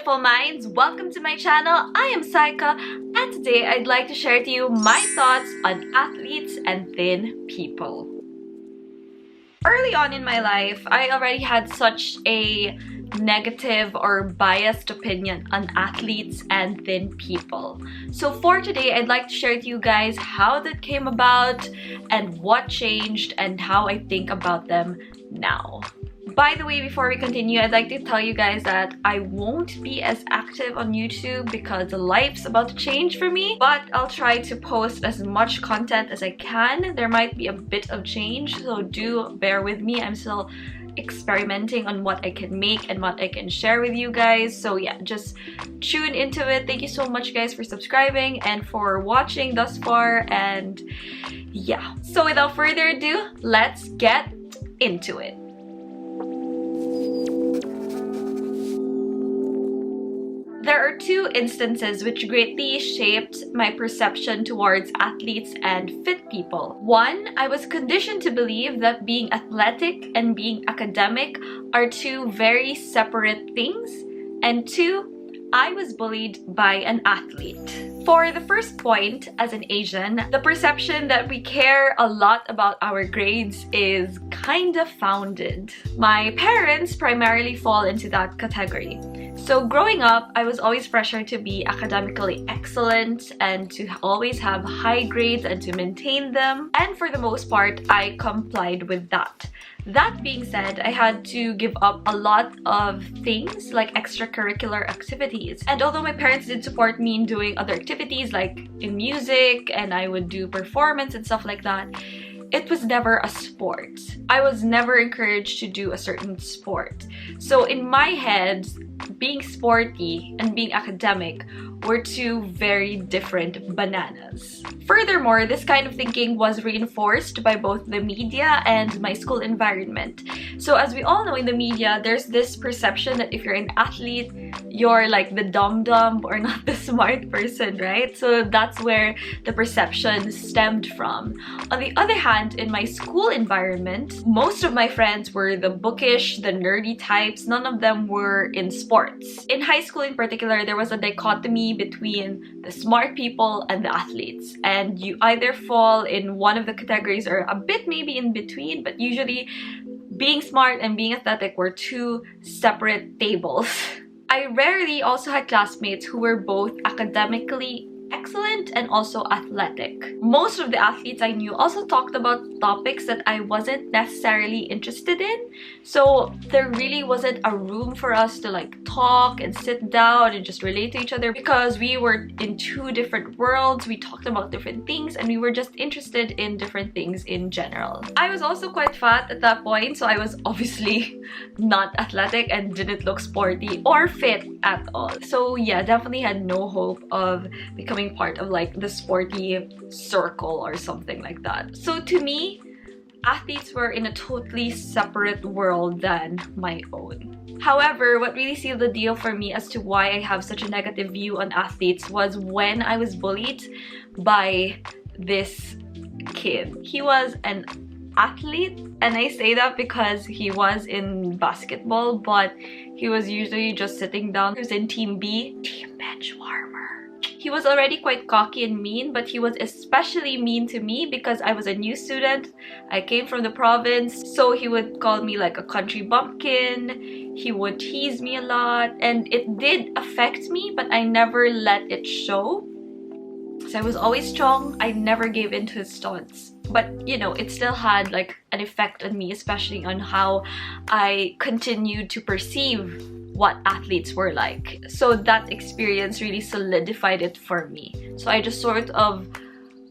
beautiful minds, welcome to my channel. I am Saika, and today I'd like to share to you my thoughts on athletes and thin people. Early on in my life, I already had such a negative or biased opinion on athletes and thin people. So for today, I'd like to share with you guys how that came about and what changed and how I think about them now. By the way, before we continue, I'd like to tell you guys that I won't be as active on YouTube because life's about to change for me, but I'll try to post as much content as I can. There might be a bit of change, so do bear with me. I'm still experimenting on what I can make and what I can share with you guys. So yeah, just tune into it. Thank you so much guys for subscribing and for watching thus far, and yeah. So without further ado, let's get into it. There are two instances which greatly shaped my perception towards athletes and fit people. One, I was conditioned to believe that being athletic and being academic are two very separate things. And two, I was bullied by an athlete. For the first point, as an Asian, the perception that we care a lot about our grades is kind of founded. My parents primarily fall into that category. So growing up, I was always pressured to be academically excellent and to always have high grades and to maintain them. And for the most part, I complied with that. That being said, I had to give up a lot of things like extracurricular activities. And although my parents did support me in doing other activities like in music, and I would do performance and stuff like that, it was never a sport. I was never encouraged to do a certain sport. So in my head, being sporty and being academic were two very different bananas. Furthermore, this kind of thinking was reinforced by both the media and my school environment. So as we all know, in the media, there's this perception that if you're an athlete, you're like the dumb or not the smart person, right? So that's where the perception stemmed from. On the other hand, in my school environment, most of my friends were the bookish, the nerdy types. None of them were in sports. In high school in particular, there was a dichotomy between the smart people and the athletes, and you either fall in one of the categories or a bit maybe in between, but usually being smart and being athletic were two separate tables. I rarely also had classmates who were both academically excellent and also athletic. Most of the athletes I knew also talked about topics that I wasn't necessarily interested in, so there really wasn't a room for us to like talk and sit down and just relate to each other because we were in two different worlds. We talked about different things and we were just interested in different things in general. I was also quite fat at that point, so I was obviously not athletic and didn't look sporty or fit at all. So yeah, definitely had no hope of becoming part of like the sporty circle or something like that. So to me, athletes were in a totally separate world than my own. However, what really sealed the deal for me as to why I have such a negative view on athletes was when I was bullied by this kid. He was an athlete, and I say that because he was in basketball, but he was usually just sitting down. He was in Team B, Team Bench Warmer. He was already quite cocky and mean, but he was especially mean to me because I was a new student. I came from the province, so he would call me like a country bumpkin. He would tease me a lot, and it did affect me, but I never let it show. So I was always strong. I never gave in to his taunts. But you know, it still had like an effect on me, especially on how I continued to perceive what athletes were like. So that experience really solidified it for me. So I just sort of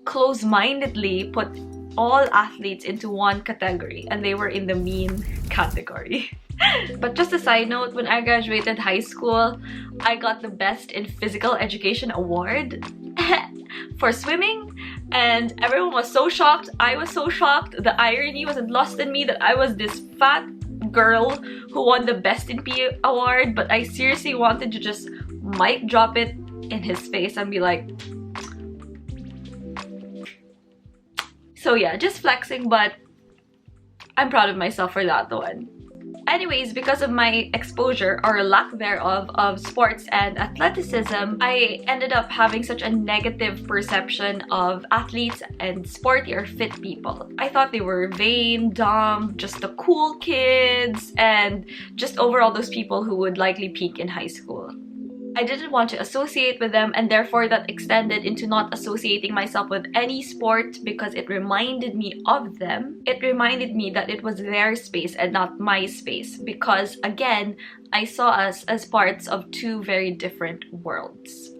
close-mindedly put all athletes into one category, and they were in the mean category. But just a side note, when I graduated high school, I got the Best in Physical Education award for swimming, and everyone was so shocked. I was so shocked. The irony wasn't lost on me that I was this fat girl who won the Best in PE award, but I seriously wanted to just mic drop it in his face and be like, so yeah, just flexing, but I'm proud of myself for that one. Anyways, because of my exposure or lack thereof of sports and athleticism, I ended up having such a negative perception of athletes and sporty or fit people. I thought they were vain, dumb, just the cool kids, and just overall those people who would likely peak in high school. I didn't want to associate with them, and therefore that extended into not associating myself with any sport because it reminded me of them. It reminded me that it was their space and not my space because, again, I saw us as parts of two very different worlds.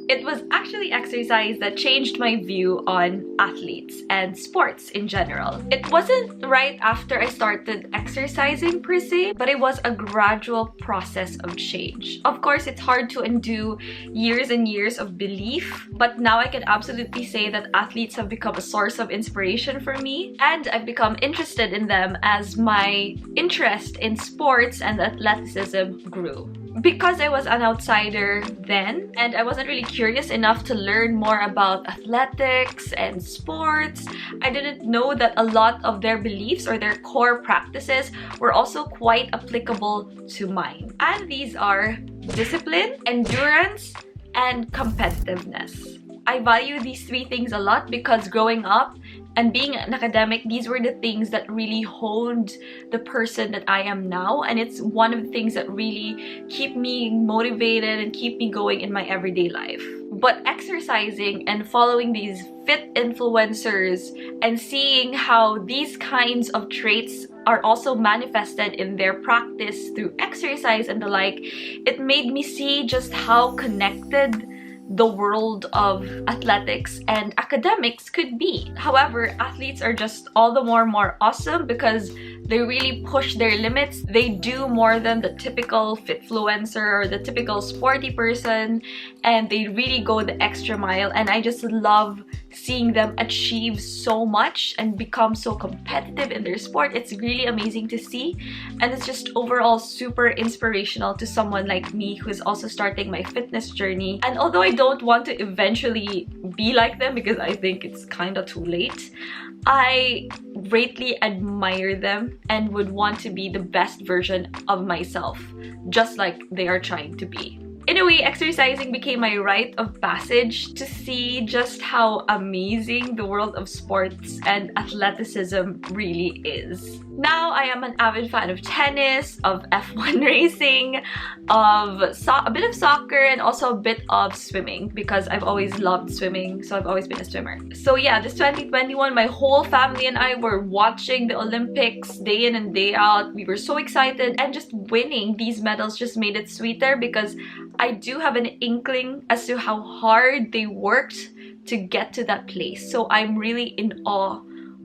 It was actually exercise that changed my view on athletes and sports in general. It wasn't right after I started exercising per se, but it was a gradual process of change. Of course, it's hard to undo years and years of belief, but now I can absolutely say that athletes have become a source of inspiration for me, and I've become interested in them as my interest in sports and athleticism grew. Because I was an outsider then, and I wasn't really curious enough to learn more about athletics and sports, I didn't know that a lot of their beliefs or their core practices were also quite applicable to mine. And these are discipline, endurance, and competitiveness. I value these three things a lot because growing up and being an academic, these were the things that really honed the person that I am now, and it's one of the things that really keep me motivated and keep me going in my everyday life. But exercising and following these fit influencers and seeing how these kinds of traits are also manifested in their practice through exercise and the like, it made me see just how connected the world of athletics and academics could be. However, athletes are just all the more awesome because they really push their limits. They do more than the typical fitfluencer or the typical sporty person, and they really go the extra mile, and I just love seeing them achieve so much and become so competitive in their sport. It's really amazing to see, and it's just overall super inspirational to someone like me who's also starting my fitness journey. And although I don't want to eventually be like them because I think it's kind of too late, I greatly admire them and would want to be the best version of myself, just like they are trying to be. In a way, exercising became my rite of passage to see just how amazing the world of sports and athleticism really is. Now, I am an avid fan of tennis, of F1 racing, of a bit of soccer, and also a bit of swimming because I've always loved swimming, so I've always been a swimmer. So yeah, this 2021, my whole family and I were watching the Olympics day in and day out. We were so excited, and just winning these medals just made it sweeter because I do have an inkling as to how hard they worked to get to that place. So I'm really in awe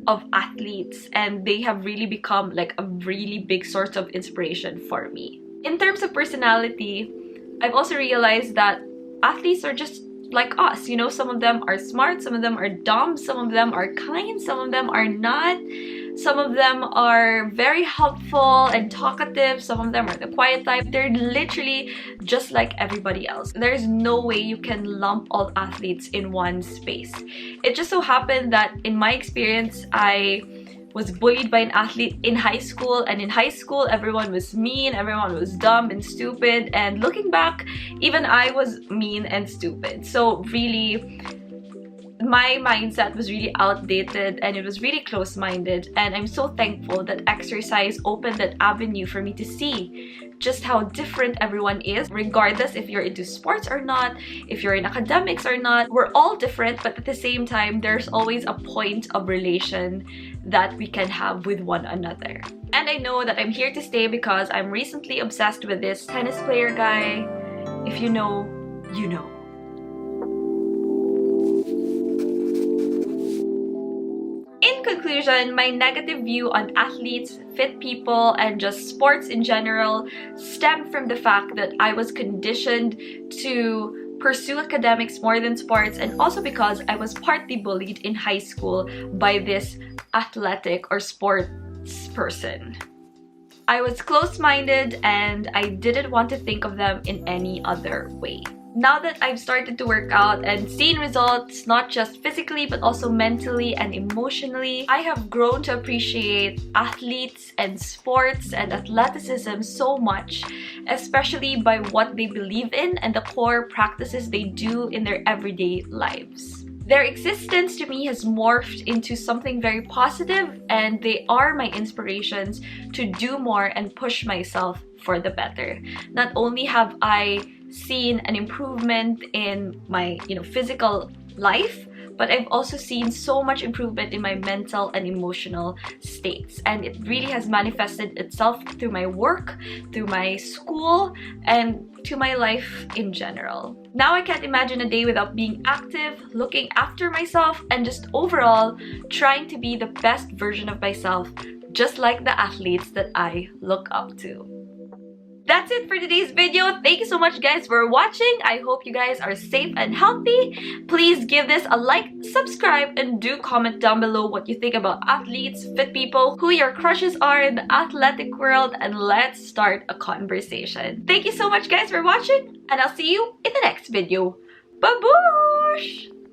of athletes, and they have really become like a really big source of inspiration for me. In terms of personality, I've also realized that athletes are just like us. You know, some of them are smart, some of them are dumb, some of them are kind, some of them are not. Some of them are very helpful and talkative, some of them are the quiet type. They're literally just like everybody else. There's no way you can lump all athletes in one space. It just so happened that in my experience, I was bullied by an athlete in high school, and in high school everyone was mean, everyone was dumb and stupid, and looking back, even I was mean and stupid. So really, my mindset was really outdated and it was really close-minded, and I'm so thankful that exercise opened that avenue for me to see just how different everyone is, regardless if you're into sports or not, if you're in academics or not. We're all different, but at the same time, there's always a point of relation that we can have with one another. And I know that I'm here to stay because I'm recently obsessed with this tennis player guy. If you know, you know. In conclusion, my negative view on athletes, fit people, and just sports in general stemmed from the fact that I was conditioned to pursue academics more than sports, and also because I was partly bullied in high school by this athletic or sports person. I was close-minded and I didn't want to think of them in any other way. Now that I've started to work out and seen results, not just physically but also mentally and emotionally, I have grown to appreciate athletes and sports and athleticism so much, especially by what they believe in and the core practices they do in their everyday lives. Their existence to me has morphed into something very positive, and they are my inspirations to do more and push myself for the better. Not only have I seen an improvement in my physical life, but I've also seen so much improvement in my mental and emotional states, and it really has manifested itself through my work, through my school, and to my life in general. Now I can't imagine a day without being active, looking after myself, and just overall trying to be the best version of myself, just like the athletes that I look up to. That's it for today's video. Thank you so much guys for watching. I hope you guys are safe and healthy. Please give this a like, subscribe, and do comment down below what you think about athletes, fit people, who your crushes are in the athletic world, and let's start a conversation. Thank you so much guys for watching, and I'll see you in the next video. Baboosh!